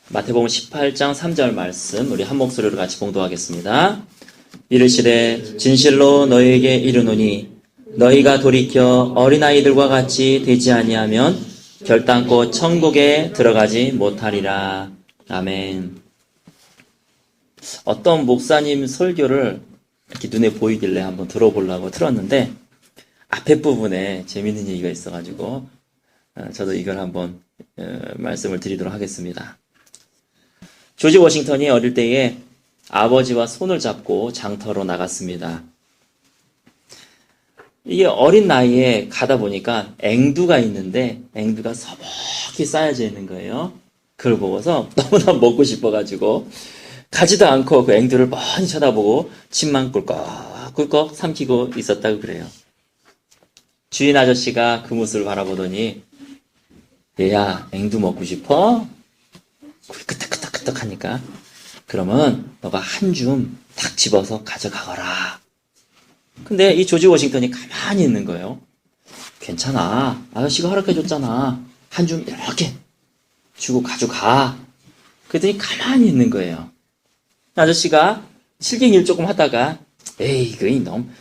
마태복음 18장 3절 말씀 우리 한 목소리로 같이 봉독하겠습니다. 이르시되 진실로 너희에게 이르노니 너희가 돌이켜 어린아이들과 같이 되지 아니하면 결단코 천국에 들어가지 못하리라. 아멘. 어떤 목사님 설교를 이렇게 눈에 보이길래 한번 들어보려고 틀었는데 앞에 부분에 재밌는 얘기가 있어가지고 저도 이걸 한번 말씀을 드리도록 하겠습니다. 조지 워싱턴이 어릴 때에 아버지와 손을 잡고 장터로 나갔습니다. 이게 어린 나이에 가다 보니까 앵두가 있는데 앵두가 서먹히 쌓여져 있는 거예요. 그걸 보고서 너무나 먹고 싶어가지고 가지도 않고 그 앵두를 뻔히 쳐다보고 침만 꿀꺽꿀꺽 삼키고 있었다고 그래요. 주인 아저씨가 그 모습을 바라보더니 얘야 앵두 먹고 싶어? 끄떡끄떡끄떡 하니까 그러면 너가 한 줌 탁 집어서 가져가거라. 근데 이 조지 워싱턴이 가만히 있는 거예요. 괜찮아. 아저씨가 허락해줬잖아. 한 줌 이렇게 주고 가져가. 그랬더니 가만히 있는 거예요. 아저씨가 실갱이를 조금 하다가 에이 그 이놈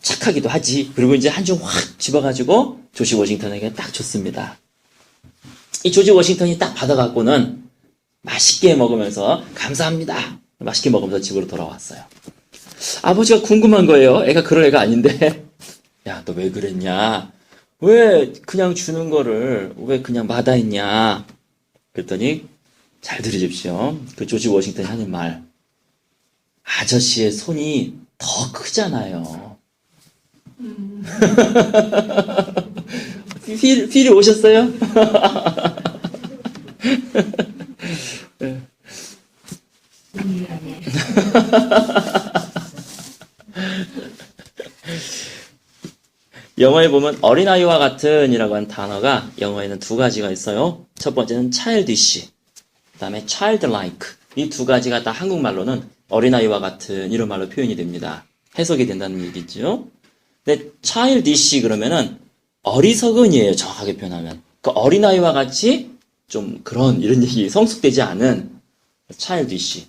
착하기도 하지. 그리고 이제 한 줌 확 집어가지고 조지 워싱턴에게 딱 줬습니다. 이 조지 워싱턴이 딱 받아갖고는 맛있게 먹으면서 감사합니다. 맛있게 먹으면서 집으로 돌아왔어요. 아버지가 궁금한 거예요. 애가 그럴 애가 아닌데. 야, 너 왜 그랬냐? 왜 그냥 주는 거를 왜 그냥 마다했냐? 그랬더니 잘 들으십시오. 그 조지 워싱턴이 하는 말. 아저씨의 손이 더 크잖아요. 필이 오셨어요? 영어에 보면 어린아이와 같은 이라고 하는 단어가 영어에는 두 가지가 있어요. 첫 번째는 childish, 그 다음에 childlike. 이 두 가지가 다 한국말로는 어린아이와 같은 이런 말로 표현이 됩니다. 해석이 된다는 얘기죠. 근데 childish 그러면은 어리석은이에요. 정확하게 표현하면. 그 어린아이와 같이 좀 그런 이런 얘기 성숙되지 않은 childish.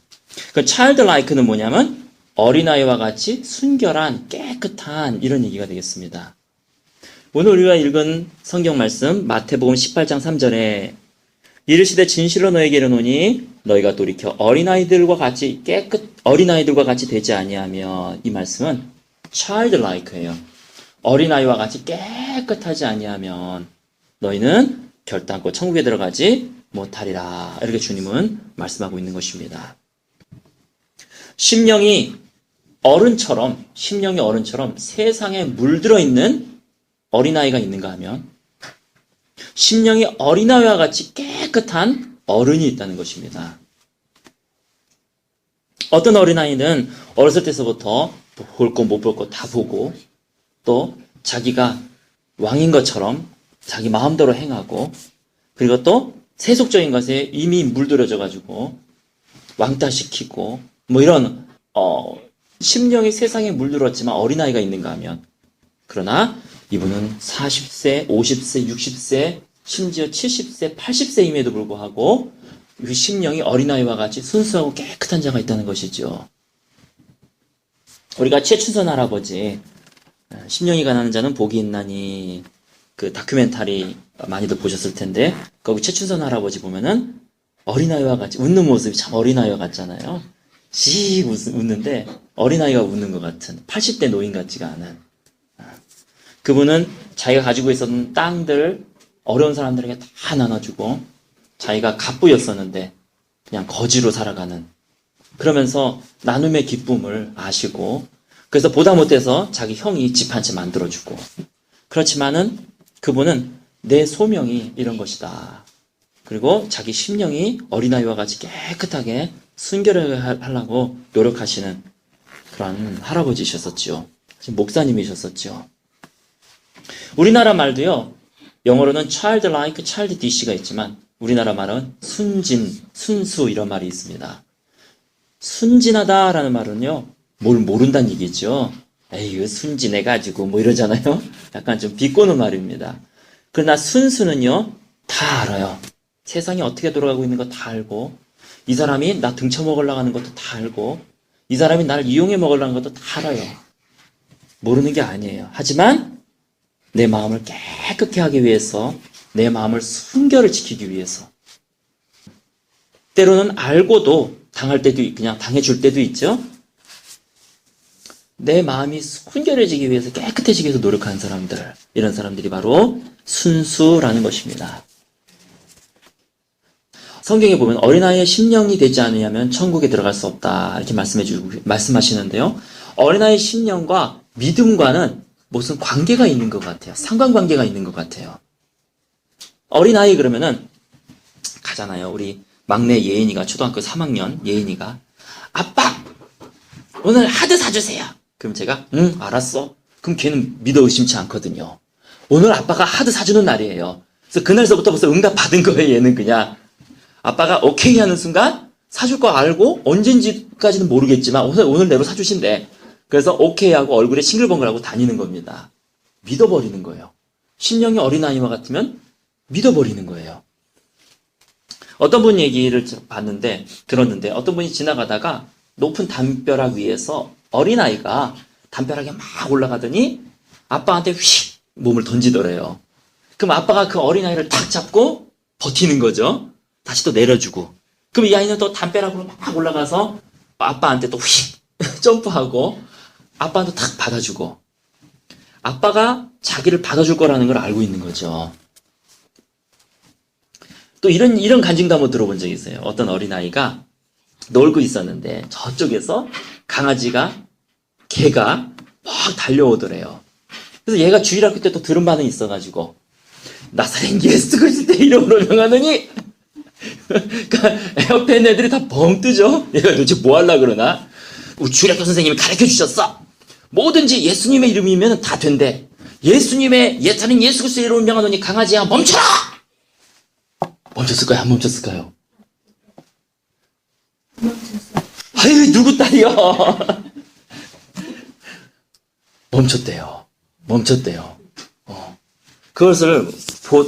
그 childlike는 뭐냐면 어린아이와 같이 순결한 깨끗한 이런 얘기가 되겠습니다. 오늘 우리가 읽은 성경 말씀 마태복음 18장 3절에 이르시되 진실로 너에게 이르노니 너희가 돌이켜 어린아이들과 같이 되지 아니하면 이 말씀은 childlike예요. 어린아이와 같이 깨끗하지 아니하면 너희는 결단코 천국에 들어가지 못하리라. 이렇게 주님은 말씀하고 있는 것입니다. 심령이 어른처럼 세상에 물들어 있는 어린아이가 있는가 하면 심령이 어린아이와 같이 깨끗한 어른이 있다는 것입니다. 어떤 어린아이는 어렸을 때서부터 볼 거 못 볼 거 다 보고 또 자기가 왕인 것처럼 자기 마음대로 행하고 그리고 또 세속적인 것에 이미 물들어져 가지고 왕따시키고 뭐 이런 심령이 세상에 물들었지만 어린아이가 있는가 하면 그러나 이분은 40세, 50세, 60세, 심지어 70세, 80세임에도 불구하고 그 심령이 어린아이와 같이 순수하고 깨끗한 자가 있다는 것이죠. 우리가 최춘선 할아버지 심령이 가난한 자는 복이 있나니 그 다큐멘터리 많이들 보셨을 텐데 거기 최춘선 할아버지 보면은 어린아이와 같이 웃는 모습이 참 어린아이와 같잖아요. 씩 웃는데 어린아이가 웃는 것 같은 80대 노인 같지가 않은 그분은 자기가 가지고 있었던 땅들 어려운 사람들에게 다 나눠주고 자기가 갑부였었는데 그냥 거지로 살아가는 그러면서 나눔의 기쁨을 아시고 그래서 보다 못해서 자기 형이 집 한 채 만들어주고 그렇지만은 그분은 내 소명이 이런 것이다. 그리고 자기 심령이 어린아이와 같이 깨끗하게 순결하려고 노력하시는 그런 할아버지셨었죠. 목사님이셨었죠. 우리나라 말도요. 영어로는 childlike, childish가 있지만 우리나라 말은 순진, 순수 이런 말이 있습니다. 순진하다라는 말은요. 뭘 모른다는 얘기죠. 에이 순진해가지고 뭐 이러잖아요. 약간 좀 비꼬는 말입니다. 그러나 순수는요. 다 알아요. 세상이 어떻게 돌아가고 있는 거 다 알고 이 사람이 나 등쳐 먹으려고 하는 것도 다 알고, 이 사람이 나를 이용해 먹으려는 것도 다 알아요. 모르는 게 아니에요. 하지만 내 마음을 깨끗게 하기 위해서, 내 마음을 순결을 지키기 위해서, 때로는 알고도 당할 때도 그냥 당해줄 때도 있죠. 내 마음이 순결해지기 위해서, 깨끗해지기 위해서 노력하는 사람들, 이런 사람들이 바로 순수라는 것입니다. 성경에 보면 어린아이의 심령이 되지 않으면 천국에 들어갈 수 없다, 이렇게 말씀하시는데요. 어린아이의 심령과 믿음과는 무슨 관계가 있는 것 같아요. 상관관계가 있는 것 같아요. 어린아이 그러면은 가잖아요. 우리 막내 예인이가 초등학교 3학년 예인이가, 아빠 오늘 하드 사주세요. 그럼 제가 응 알았어. 그럼 걔는 믿어 의심치 않거든요. 오늘 아빠가 하드 사주는 날이에요. 그래서 그날서부터 벌써 응답 받은 거예요. 얘는 그냥 아빠가 오케이 하는 순간 사줄 거 알고, 언젠지까지는 모르겠지만 오늘 내로 사주신대. 그래서 오케이 하고 얼굴에 싱글벙글하고 다니는 겁니다. 믿어버리는 거예요. 심령이 어린아이와 같으면 믿어버리는 거예요. 어떤 분 얘기를 들었는데 어떤 분이 지나가다가 높은 담벼락 위에서 어린아이가 담벼락에 막 올라가더니 아빠한테 휙 몸을 던지더래요. 그럼 아빠가 그 어린아이를 탁 잡고 버티는 거죠. 다시 또 내려주고. 그럼 이 아이는 또 담벼락으로 막 올라가서 아빠한테 또 휙 점프하고 아빠한테 탁 받아주고. 아빠가 자기를 받아줄 거라는 걸 알고 있는 거죠. 또 이런 간증도 한번 들어본 적이 있어요. 어떤 어린아이가 놀고 있었는데 저쪽에서 개가 막 달려오더래요. 그래서 얘가 주일학교 때 또 들은 바는 있어가지고 나사렛 예수 그리스도 이름으로 명하느니 그러니까 옆에 있는 애들이 다 벙 뜨죠. 얘가 도대체 뭐 하려고 그러나? 우리 주일학교 선생님이 가르쳐 주셨어. 뭐든지 예수님의 이름이면 다 된대. 예수님의 예타는 예수 그리스도 이름으로 명하노니 강아지야 멈춰라! 멈췄을까요? 안 멈췄을까요? 멈췄어. 아유, 누구 딸이요? 멈췄대요. 그것을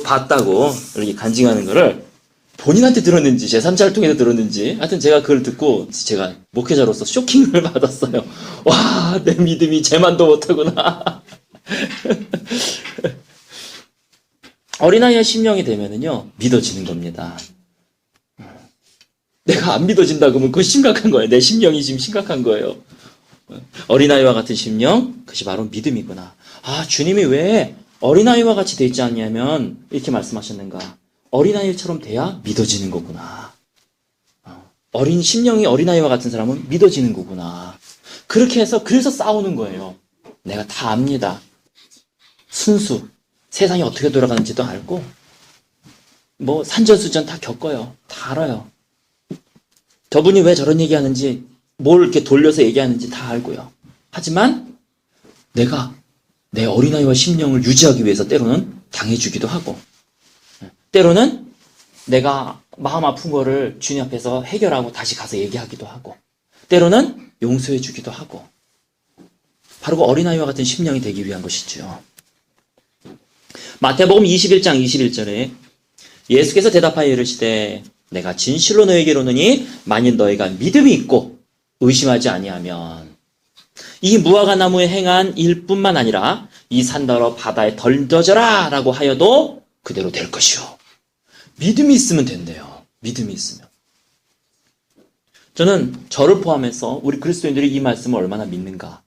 봤다고 이렇게 간증하는 거를 본인한테 들었는지 제3자를 통해서 들었는지, 하여튼 제가 그걸 듣고 제가 목회자로서 쇼킹을 받았어요. 와, 내 믿음이 쟤만도 못하구나. 어린아이의 심령이 되면은요 믿어지는 겁니다. 내가 안 믿어진다 그러면 그거 심각한 거예요. 내 심령이 지금 심각한 거예요. 어린아이와 같은 심령, 그것이 바로 믿음이구나. 아, 주님이 왜 어린아이와 같이 돼 있지 않냐면 이렇게 말씀하셨는가. 어린아이처럼 돼야 믿어지는 거구나. 심령이 어린아이와 같은 사람은 믿어지는 거구나. 그렇게 해서 그래서 싸우는 거예요. 내가 다 압니다. 순수. 세상이 어떻게 돌아가는지도 알고, 뭐 산전수전 다 겪어요. 다 알아요. 저분이 왜 저런 얘기하는지, 뭘 이렇게 돌려서 얘기하는지 다 알고요. 하지만 내가 내 어린아이와 심령을 유지하기 위해서 때로는 당해주기도 하고, 때로는 내가 마음 아픈 거를 주님 앞에서 해결하고 다시 가서 얘기하기도 하고, 때로는 용서해주기도 하고, 바로 그 어린아이와 같은 심령이 되기 위한 것이죠. 마태복음 21장 21절에 예수께서 대답하여 이르시되 내가 진실로 너에게 이르노니 만일 너희가 믿음이 있고 의심하지 아니하면 이 무화과 나무에 행한 일뿐만 아니라 이 산더러 바다에 던져져라 라고 하여도 그대로 될 것이요. 믿음이 있으면 된대요. 믿음이 있으면. 저는 저를 포함해서 우리 그리스도인들이 이 말씀을 얼마나 믿는가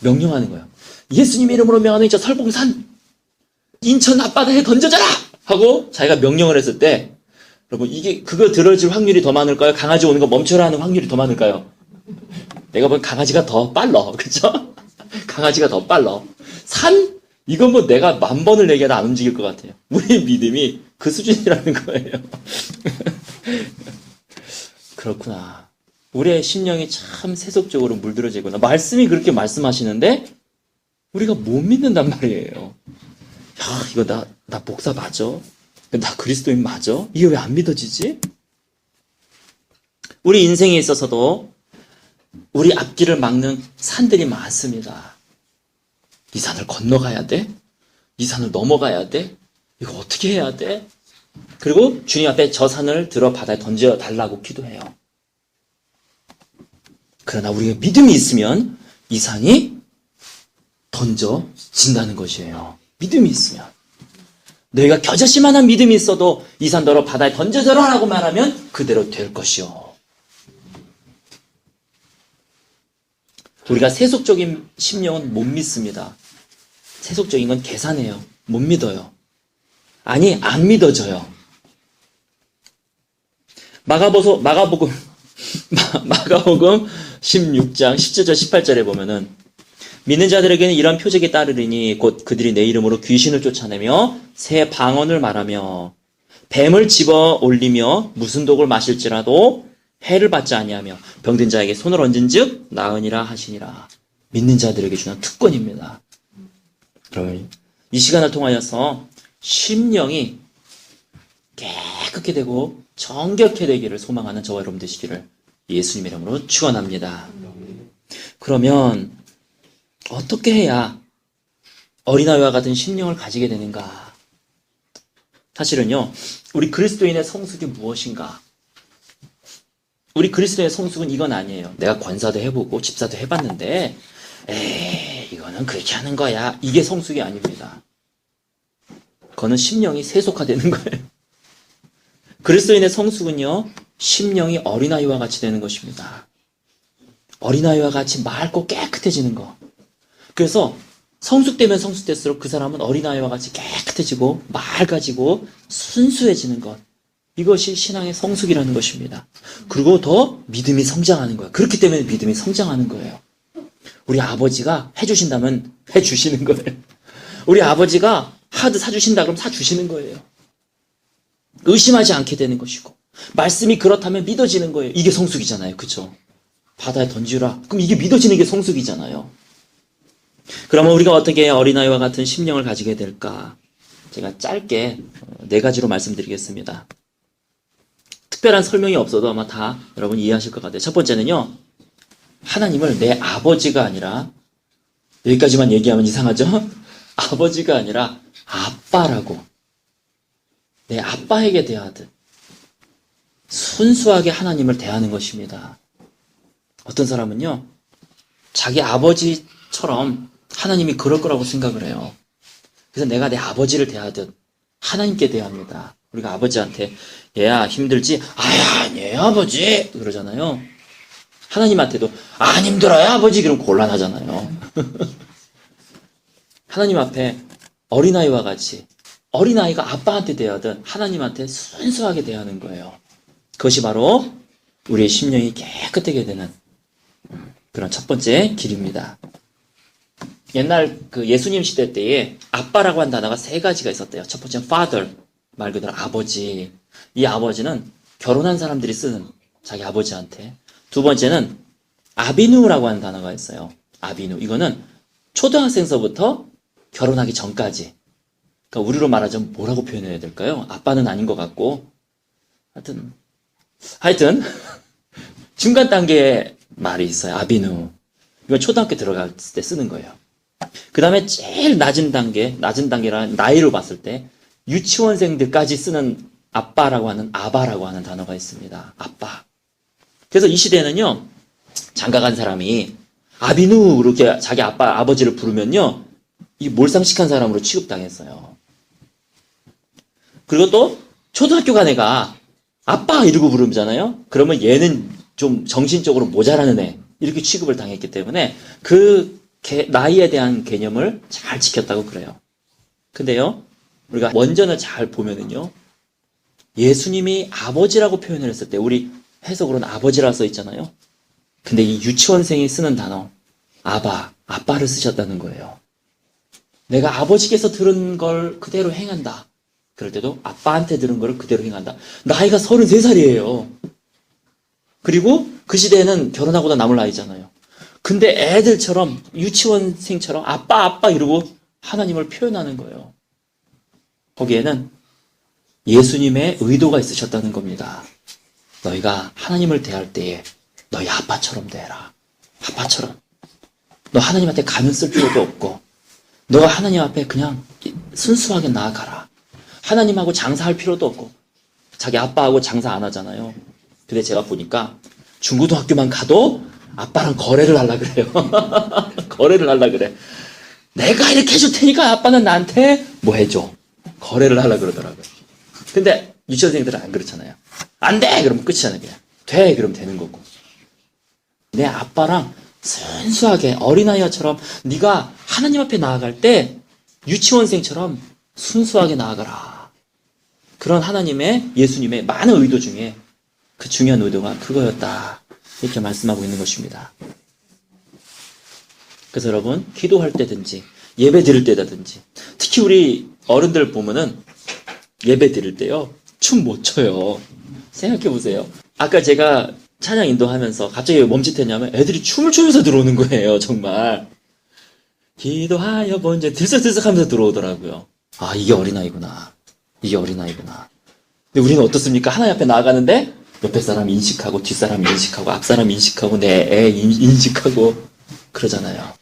명령하는 거예요. 예수님의 이름으로 명하는 저 설봉산 인천 앞바다에 던져져라! 하고 자기가 명령을 했을 때, 여러분, 그거 들어줄 확률이 더 많을까요? 강아지 오는 거 멈춰라 하는 확률이 더 많을까요? 내가 보면 강아지가 더 빨라. 그죠? 강아지가 더 빨라. 이건 뭐 내가 10,000번을 얘기해도 안 움직일 것 같아요. 우리의 믿음이 그 수준이라는 거예요. 그렇구나. 우리의 심령이 참 세속적으로 물들어지구나. 말씀이 그렇게 말씀하시는데, 우리가 못 믿는단 말이에요. 야, 이거 나 목사 맞아? 나 그리스도인 맞아? 이게 왜 안 믿어지지? 우리 인생에 있어서도 우리 앞길을 막는 산들이 많습니다. 이 산을 건너가야 돼? 이 산을 넘어가야 돼? 이거 어떻게 해야 돼? 그리고 주님 앞에 저 산을 들어 바다에 던져달라고 기도해요. 그러나 우리가 믿음이 있으면 이 산이 던져진다는 것이에요. 믿음이 있으면. 너희가 겨자씨만한 믿음이 있어도 이 산 너로 바다에 던져져라 라고 말하면 그대로 될 것이요. 우리가 세속적인 심령은 못 믿습니다. 세속적인 건 계산해요. 못 믿어요. 아니, 안 믿어져요. 마가복음 16장 17절 18절에 보면은 믿는 자들에게는 이런 표적이 따르리니 곧 그들이 내 이름으로 귀신을 쫓아내며 새 방언을 말하며 뱀을 집어 올리며 무슨 독을 마실지라도 해를 받지 아니하며 병든 자에게 손을 얹은즉 나으니라 하시니라. 믿는 자들에게 주는 특권입니다. 그러면 이 시간을 통하여서 심령이 깨끗게 되고 정결케 되기를 소망하는 저와 여러분 되시기를 예수님의 이름으로 축원합니다. 그러면 어떻게 해야 어린아이와 같은 심령을 가지게 되는가? 사실은요, 우리 그리스도인의 성숙이 무엇인가? 우리 그리스도의 성숙은 이건 아니에요. 내가 권사도 해보고 집사도 해봤는데 이거는 그렇게 하는 거야. 이게 성숙이 아닙니다. 그거는 심령이 세속화되는 거예요. 그리스도인의 성숙은요, 심령이 어린아이와 같이 되는 것입니다. 어린아이와 같이 맑고 깨끗해지는 거. 그래서 성숙되면 성숙될수록 그 사람은 어린아이와 같이 깨끗해지고 맑아지고 순수해지는 것. 이것이 신앙의 성숙이라는 것입니다. 그리고 더 믿음이 성장하는 거예요. 그렇기 때문에 믿음이 성장하는 거예요. 우리 아버지가 해주신다면 해주시는 거예요. 우리 아버지가 하드 사주신다 그러면 사주시는 거예요. 의심하지 않게 되는 것이고 말씀이 그렇다면 믿어지는 거예요. 이게 성숙이잖아요. 그렇죠? 바다에 던지라. 그럼 이게 믿어지는 게 성숙이잖아요. 그러면 우리가 어떻게 어린아이와 같은 심령을 가지게 될까? 제가 짧게 4가지로 말씀드리겠습니다. 특별한 설명이 없어도 아마 다 여러분 이해하실 것 같아요. 첫 번째는요, 하나님을 내 아버지가 아니라, 여기까지만 얘기하면 이상하죠? 아버지가 아니라 아빠라고, 내 아빠에게 대하듯 순수하게 하나님을 대하는 것입니다. 어떤 사람은요, 자기 아버지처럼 하나님이 그럴 거라고 생각을 해요. 그래서 내가 내 아버지를 대하듯 하나님께 대합니다. 우리가 아버지한테 얘야 힘들지? 아야 아니에요 아버지 그러잖아요. 하나님한테도 안 힘들어요 아버지 그럼 곤란하잖아요. 하나님 앞에 어린아이와 같이 어린아이가 아빠한테 대하듯 하나님한테 순수하게 대하는 거예요. 그것이 바로 우리의 심령이 깨끗하게 되는 그런 첫 번째 길입니다. 옛날 그 예수님 시대 때에 아빠라고 한 단어가 3가지가 있었대요. 첫 번째는 father, 말 그대로 아버지. 이 아버지는 결혼한 사람들이 쓰는 자기 아버지한테. 두 번째는 아비누라고 하는 단어가 있어요. 아비누. 이거는 초등학생서부터 결혼하기 전까지. 그러니까 우리로 말하자면 뭐라고 표현해야 될까요? 아빠는 아닌 것 같고. 하여튼 중간 단계의 말이 있어요. 아비누. 이건 초등학교 들어갈 때 쓰는 거예요. 그 다음에 제일 낮은 단계라 나이로 봤을 때 유치원생들까지 쓰는 아빠라고 하는 아바라고 하는 단어가 있습니다. 아빠. 그래서 이 시대에는요, 장가간 사람이 아비누 이렇게 자기 아버지를 부르면요, 이 몰상식한 사람으로 취급당했어요. 그리고 또 초등학교 간 애가 아빠 이러고 부르잖아요. 그러면 얘는 좀 정신적으로 모자라는 애 이렇게 취급을 당했기 때문에 그 나이에 대한 개념을 잘 지켰다고 그래요. 근데요, 우리가 원전을 잘 보면은요, 예수님이 아버지라고 표현을 했을 때, 우리 해석으로는 아버지라 써 있잖아요. 근데 이 유치원생이 쓰는 단어, 아빠를 쓰셨다는 거예요. 내가 아버지께서 들은 걸 그대로 행한다. 그럴 때도 아빠한테 들은 걸 그대로 행한다. 나이가 33살이에요. 그리고 그 시대에는 결혼하고도 남을 나이잖아요. 근데 애들처럼 유치원생처럼 아빠 이러고 하나님을 표현하는 거예요. 거기에는 예수님의 의도가 있으셨다는 겁니다. 너희가 하나님을 대할 때에 너희 아빠처럼 대해라. 아빠처럼. 너 하나님한테 가면 쓸 필요도 없고 너가 하나님 앞에 그냥 순수하게 나아가라. 하나님하고 장사할 필요도 없고 자기 아빠하고 장사 안 하잖아요. 근데 제가 보니까 중고등학교만 가도 아빠랑 거래를 하려 그래요. 거래를 하려 그래. 내가 이렇게 해줄 테니까 아빠는 나한테 뭐 해줘. 거래를 하려 그러더라고요. 근데 유치원생들은 안 그렇잖아요. 안 돼! 그러면 끝이잖아요. 그냥. 돼! 그러면 되는 거고. 내 아빠랑 순수하게 어린아이처럼 네가 하나님 앞에 나아갈 때 유치원생처럼 순수하게 나아가라. 그런 하나님의, 예수님의 많은 의도 중에 그 중요한 의도가 그거였다. 이렇게 말씀하고 있는 것입니다. 그래서 여러분, 기도할 때든지 예배 드릴 때라든지 특히 우리 어른들 보면은 예배 드릴 때요, 춤 못 춰요. 생각해 보세요. 아까 제가 찬양 인도하면서 갑자기 왜 멈칫했냐면 애들이 춤을 추면서 들어오는 거예요, 정말. 기도하여 본제 들썩들썩 하면서 들어오더라고요. 아, 이게 어린아이구나. 이게 어린아이구나. 근데 우리는 어떻습니까? 하나님 앞에 나아가는데 옆에 사람 인식하고 뒷사람 인식하고 앞사람 인식하고 내 애 인식하고 그러잖아요.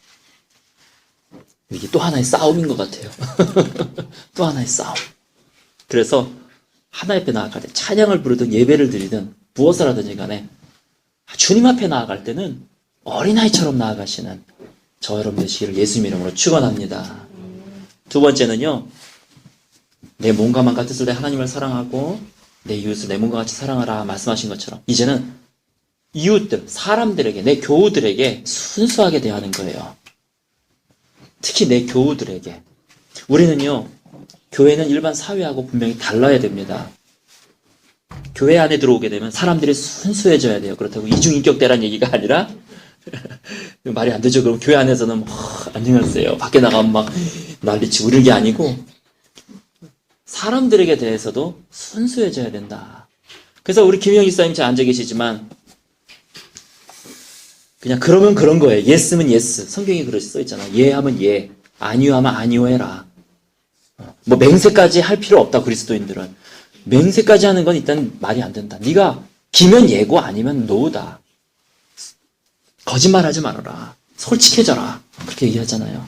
이게 또 하나의 싸움인 것 같아요. 또 하나의 싸움. 그래서 하나님 앞에 나아갈 때 찬양을 부르든 예배를 드리든 무엇을 하든지 간에 주님 앞에 나아갈 때는 어린아이처럼 나아가시는 저 여러분 되시기를 예수님 이름으로 축원합니다. 두 번째는요, 내 몸과 마음과 뜻을 내 하나님을 사랑하고 내 이웃을 내 몸과 같이 사랑하라 말씀하신 것처럼 이제는 이웃들, 사람들에게, 내 교우들에게 순수하게 대하는 거예요. 특히 내 교우들에게. 우리는요, 교회는 일반 사회하고 분명히 달라야 됩니다. 교회 안에 들어오게 되면 사람들이 순수해져야 돼요. 그렇다고 이중인격대란 얘기가 아니라 말이 안 되죠. 그럼 교회 안에서는 안녕하세요. 밖에 나가면 막 난리치고 이런 게 아니고 사람들에게 대해서도 순수해져야 된다. 그래서 우리 김영 집사님 잘 앉아 계시지만 그냥 그러면 그런 거예요. 예스면 예스. 성경에 그렇게 써 있잖아. 예 하면 예, 아니요 하면 아니요 해라. 뭐 맹세까지 할 필요 없다. 그리스도인들은 맹세까지 하는 건 일단 말이 안 된다. 네가 기면 예고 아니면 노다. 거짓말하지 말아라. 솔직해져라. 그렇게 얘기하잖아요.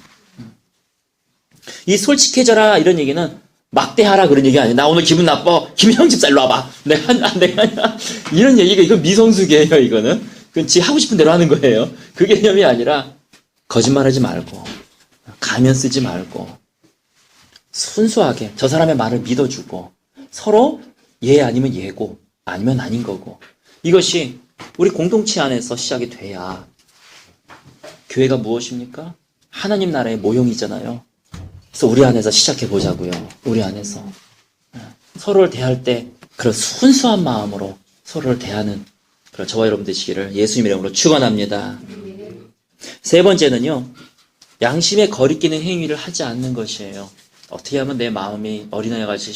이 솔직해져라 이런 얘기는 막대하라 그런 얘기가 아니에요. 나 오늘 기분 나빠. 김형 집사 일로 와봐. 내가 이런 얘기가 이건 미성숙이에요. 이거는 그건 지 하고 싶은 대로 하는 거예요. 그 개념이 아니라 거짓말하지 말고 가면 쓰지 말고 순수하게 저 사람의 말을 믿어주고 서로 예 아니면 예고 아니면 아닌 거고 이것이 우리 공동체 안에서 시작이 돼야 교회가 무엇입니까? 하나님 나라의 모형이잖아요. 그래서 우리 안에서 시작해 보자고요. 우리 안에서 서로를 대할 때 그런 순수한 마음으로 서로를 대하는 그런 저와 여러분 되시기를 예수님 이름으로 축원합니다. 세 번째는요, 양심에 거리끼는 행위를 하지 않는 것이에요. 어떻게 하면 내 마음이 어린아이 같이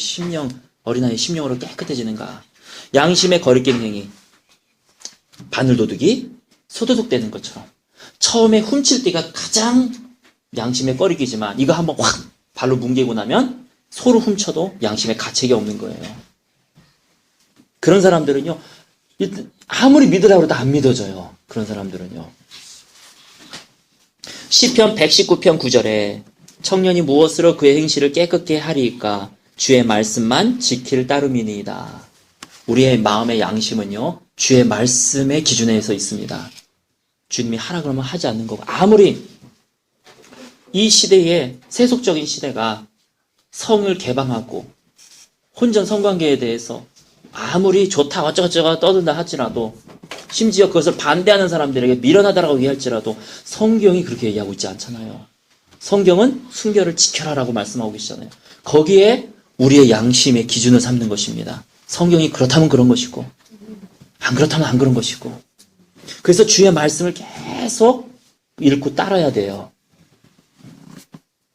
어린아이 심령으로 깨끗해지는가? 양심에 거리끼는 행위, 바늘도둑이 소도둑되는 것처럼 처음에 훔칠 때가 가장 양심에 꺼리기지만 이거 한번 확 발로 뭉개고 나면 소를 훔쳐도 양심에 가책이 없는 거예요. 그런 사람들은요, 아무리 믿으라고 해도 안 믿어져요. 그런 사람들은요. 시편 119편 9절에 청년이 무엇으로 그의 행실을 깨끗게 하리이까 주의 말씀만 지킬 따름이니이다. 우리의 마음의 양심은요, 주의 말씀의 기준에 서 있습니다. 주님이 하라 그러면 하지 않는 거고, 아무리 이 시대에 세속적인 시대가 성을 개방하고 혼전 성관계에 대해서 아무리 좋다 어쩌고저쩌고 떠든다 할지라도 심지어 그것을 반대하는 사람들에게 미련하다라고 얘기할지라도 성경이 그렇게 얘기하고 있지 않잖아요. 성경은 순결을 지켜라라고 말씀하고 계시잖아요. 거기에 우리의 양심의 기준을 삼는 것입니다. 성경이 그렇다면 그런 것이고 안 그렇다면 안 그런 것이고 그래서 주의 말씀을 계속 읽고 따라야 돼요.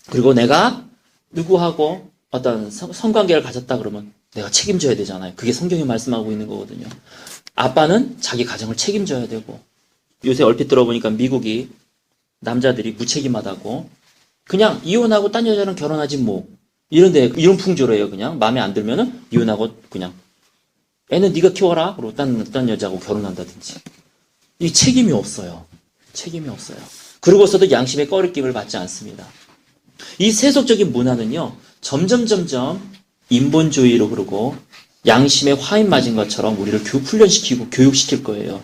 그리고 내가 누구하고 어떤 성관계를 가졌다 그러면 내가 책임져야 되잖아요. 그게 성경이 말씀하고 있는 거거든요. 아빠는 자기 가정을 책임져야 되고 요새 얼핏 들어보니까 미국이 남자들이 무책임하다고 그냥 이혼하고 딴 여자랑 결혼하지 뭐 이런 풍조래요. 그냥 마음에 안 들면은 이혼하고 그냥 애는 네가 키워라 그러고 딴 여자하고 결혼한다든지 이 책임이 없어요. 책임이 없어요. 그러고서도 양심의 꺼리낌을 받지 않습니다. 이 세속적인 문화는요 점점 인본주의로 흐르고 양심에 화인 맞은 것처럼 우리를 훈련시키고 교육시킬 거예요.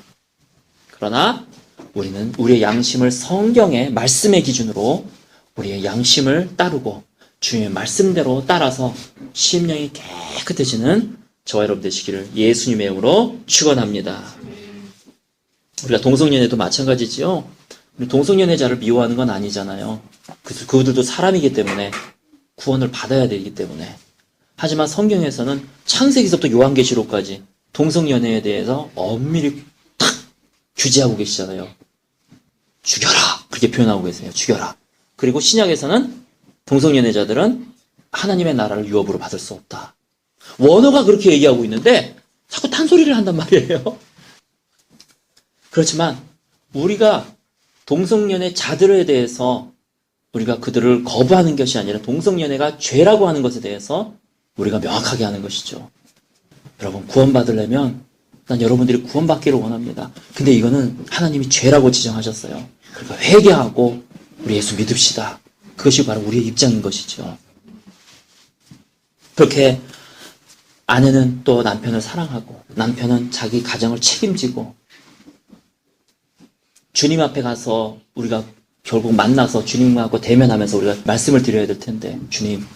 그러나 우리는 우리의 양심을 성경의 말씀의 기준으로 우리의 양심을 따르고 주님의 말씀대로 따라서 심령이 깨끗해지는 저와 여러분 되시기를 예수님의 이름으로 축원합니다. 우리가 동성연애도 마찬가지지요. 동성연애자를 미워하는 건 아니잖아요. 그들도 사람이기 때문에 구원을 받아야 되기 때문에. 하지만 성경에서는 창세기서부터 요한계시록까지 동성연애에 대해서 엄밀히 탁 규제하고 계시잖아요. 죽여라! 그렇게 표현하고 계세요. 죽여라. 그리고 신약에서는 동성연애자들은 하나님의 나라를 유업으로 받을 수 없다. 원어가 그렇게 얘기하고 있는데 자꾸 탄소리를 한단 말이에요. 그렇지만 우리가 동성연애자들에 대해서 우리가 그들을 거부하는 것이 아니라 동성연애가 죄라고 하는 것에 대해서 우리가 명확하게 하는 것이죠. 여러분, 구원받으려면 난 여러분들이 구원받기를 원합니다. 근데 이거는 하나님이 죄라고 지정하셨어요. 그러니까 회개하고 우리 예수 믿읍시다. 그것이 바로 우리의 입장인 것이죠. 그렇게 아내는 또 남편을 사랑하고 남편은 자기 가정을 책임지고 주님 앞에 가서 우리가 결국 만나서 주님하고 대면하면서 우리가 말씀을 드려야 될 텐데, 주님,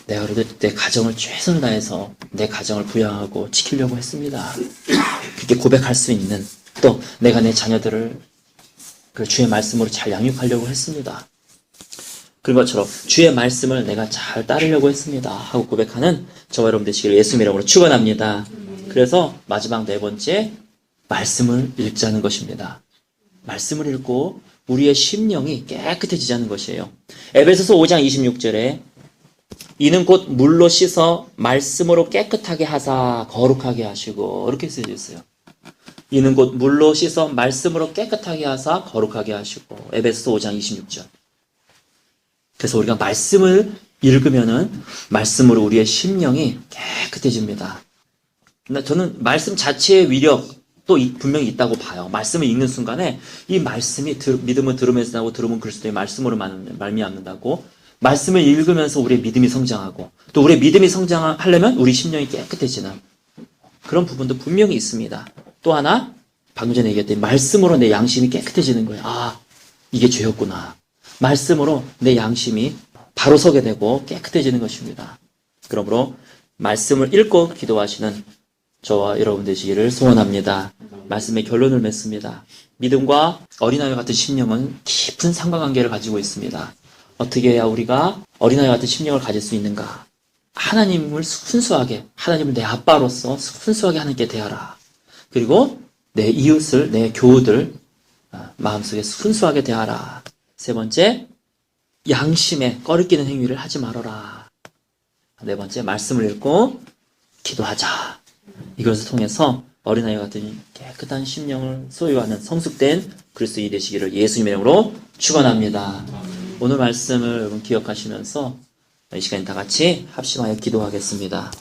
내가 그래도 내 가정을 최선을 다해서 내 가정을 부양하고 지키려고 했습니다. 그렇게 고백할 수 있는, 또 내가 내 자녀들을 그 주의 말씀으로 잘 양육하려고 했습니다. 그런 것처럼 주의 말씀을 내가 잘 따르려고 했습니다 하고 고백하는 저와 여러분 되시기를 예수님 이름으로 축원합니다. 그래서 마지막 네 번째, 말씀을 읽자는 것입니다. 말씀을 읽고 우리의 심령이 깨끗해지자는 것이에요. 에베소서 5장 26절에 이는 곧 물로 씻어 말씀으로 깨끗하게 하사 거룩하게 하시고, 이렇게 쓰여져 있어요. 이는 곧 물로 씻어 말씀으로 깨끗하게 하사 거룩하게 하시고. 에베소서 5장 26절. 그래서 우리가 말씀을 읽으면은 말씀으로 우리의 심령이 깨끗해집니다. 저는 말씀 자체의 위력 또 분명히 있다고 봐요. 말씀을 읽는 순간에 이 말씀이 믿음을 들으면서 나고 들으면 그리스도의 말씀으로 말미암는다고, 말씀을 읽으면서 우리의 믿음이 성장하고, 또 우리의 믿음이 성장하려면 우리 심령이 깨끗해지는 그런 부분도 분명히 있습니다. 또 하나, 방금 전에 얘기했던 말씀으로 내 양심이 깨끗해지는 거예요. 아, 이게 죄였구나. 말씀으로 내 양심이 바로 서게 되고 깨끗해지는 것입니다. 그러므로 말씀을 읽고 기도하시는 저와 여러분 되시기를 소원합니다. 말씀의 결론을 맺습니다. 믿음과 어린아이 같은 심령은 깊은 상관관계를 가지고 있습니다. 어떻게 해야 우리가 어린아이 같은 심령을 가질 수 있는가? 하나님을 순수하게, 하나님을 내 아빠로서 순수하게 하나님께 대하라. 그리고 내 이웃을, 내 교우들 마음속에 순수하게 대하라. 세 번째, 양심에 꺼리끼는 행위를 하지 말아라. 네 번째, 말씀을 읽고 기도하자. 이것을 통해서 어린아이 같은 깨끗한 심령을 소유하는 성숙된 그리스도인이 되시기를 예수님의 이름으로 축원합니다. 오늘 말씀을 여러분 기억하시면서 이 시간에 다 같이 합심하여 기도하겠습니다.